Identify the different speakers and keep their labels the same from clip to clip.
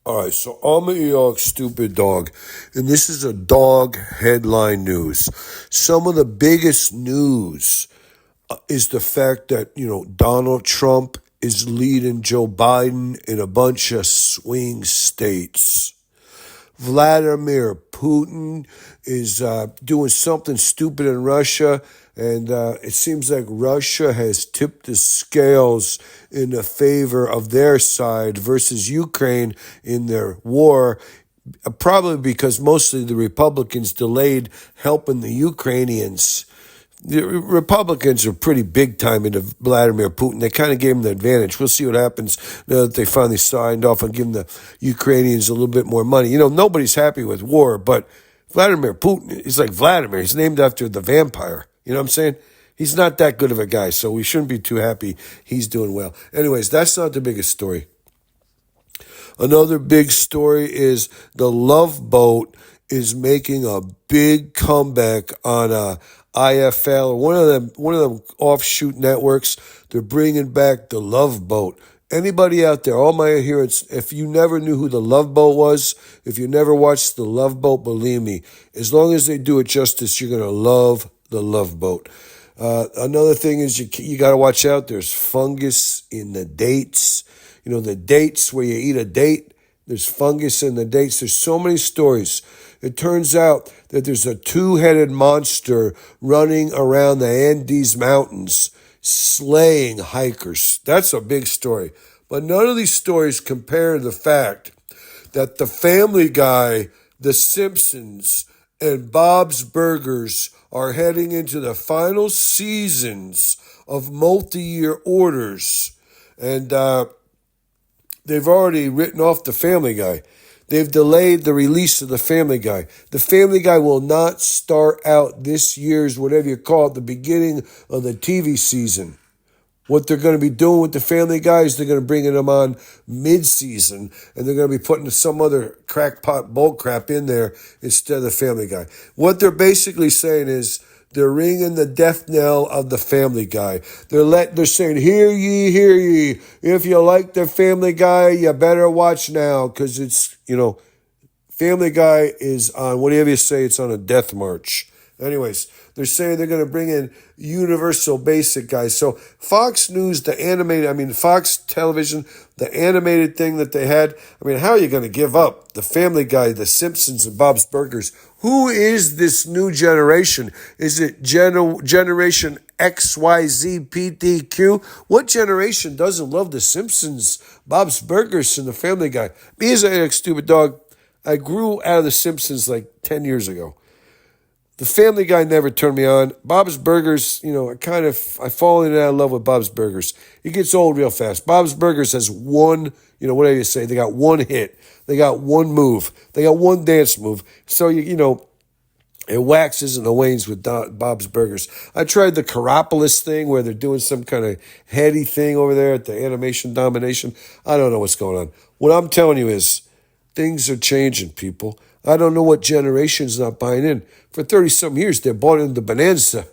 Speaker 1: All right, so I'm a York stupid dog, and this is a dog headline news. Some of the biggest news is the fact that, Donald Trump is leading Joe Biden in a bunch of swing states. Vladimir Putin is doing something stupid in Russia, and it seems like Russia has tipped the scales in the favor of their side versus Ukraine in their war, probably because mostly the Republicans delayed helping the Ukrainians. The Republicans are pretty big time into Vladimir Putin. They kind of gave him the advantage. We'll see what happens now that they finally signed off on giving the Ukrainians a little bit more money. Nobody's happy with war, but Vladimir Putin is like Vladimir. He's named after the vampire. You know what I'm saying? He's not that good of a guy, so we shouldn't be too happy he's doing well. Anyways, that's not the biggest story. Another big story is the Love Boat is making a big comeback on IFL, or one of them offshoot networks. They're bringing back the Love Boat. Anybody out there, all my adherents, if you never knew who the Love Boat was, if you never watched the Love Boat, believe me, as long as they do it justice, you're going to love the Love Boat. Another thing is you got to watch out. There's fungus in the dates. The dates where you eat a date, there's fungus in the dates. There's so many stories. It turns out that there's a two-headed monster running around the Andes Mountains, slaying hikers. That's a big story. But none of these stories compare to the fact that the Family Guy, The Simpsons, and Bob's Burgers are heading into the final seasons of multi-year orders. And they've already written off the Family Guy. They've delayed the release of the Family Guy. The Family Guy will not start out this year's, whatever you call it, the beginning of the TV season. What they're going to be doing with the Family Guy is they're going to bring them on mid-season, and they're going to be putting some other crackpot bull crap in there instead of the Family Guy. What they're basically saying is they're ringing the death knell of the Family Guy. They're saying, hear ye, hear ye. If you like the Family Guy, you better watch now, because it's, Family Guy is on, whatever you say, it's on a death march. Anyways, they're saying they're going to bring in Universal Basic guys. So Fox News, Fox Television, the animated thing that they had. How are you going to give up the Family Guy, the Simpsons, and Bob's Burgers? Who is this new generation? Is it Generation XYZPTQ? What generation doesn't love the Simpsons, Bob's Burgers, and the Family Guy? Me as a stupid dog, I grew out of the Simpsons like 10 years ago. The Family Guy never turned me on. Bob's Burgers, I fall in and out of love with Bob's Burgers. It gets old real fast. Bob's Burgers has one, whatever you say, they got one hit. They got one move. They got one dance move. So, it waxes and it wanes with Bob's Burgers. I tried the Karopolis thing where they're doing some kind of heady thing over there at the Animation Domination. I don't know what's going on. What I'm telling you is things are changing, people. I don't know what generation's not buying in. For 30-some years, they bought into Bonanza.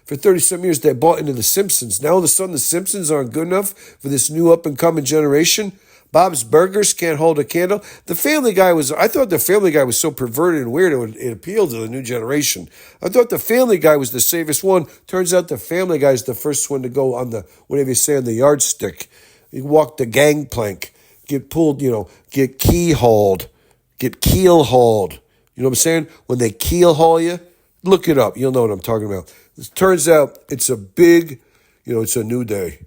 Speaker 1: For 30-some years, they bought into The Simpsons. Now all of a sudden, The Simpsons aren't good enough for this new up-and-coming generation. Bob's Burgers can't hold a candle. The Family Guy I thought the Family Guy was so perverted and weird, it appealed to the new generation. I thought the Family Guy was the safest one. Turns out the Family Guy is the first one to go on the, whatever you say, on the yardstick. You walk the gangplank, get pulled, get keel-hauled. You know what I'm saying? When they keel haul you, look it up. You'll know what I'm talking about. It turns out it's a big, it's a new day.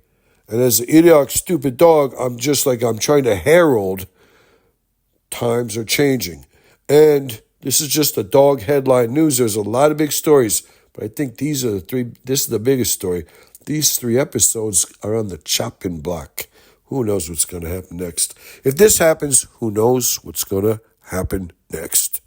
Speaker 1: And as an idiotic, stupid dog, I'm trying to herald times are changing. And this is just a dog headline news. There's a lot of big stories, but I think this is the biggest story. These 3 episodes are on the chopping block. Who knows what's going to happen next? If this happens, who knows what's going to happen next?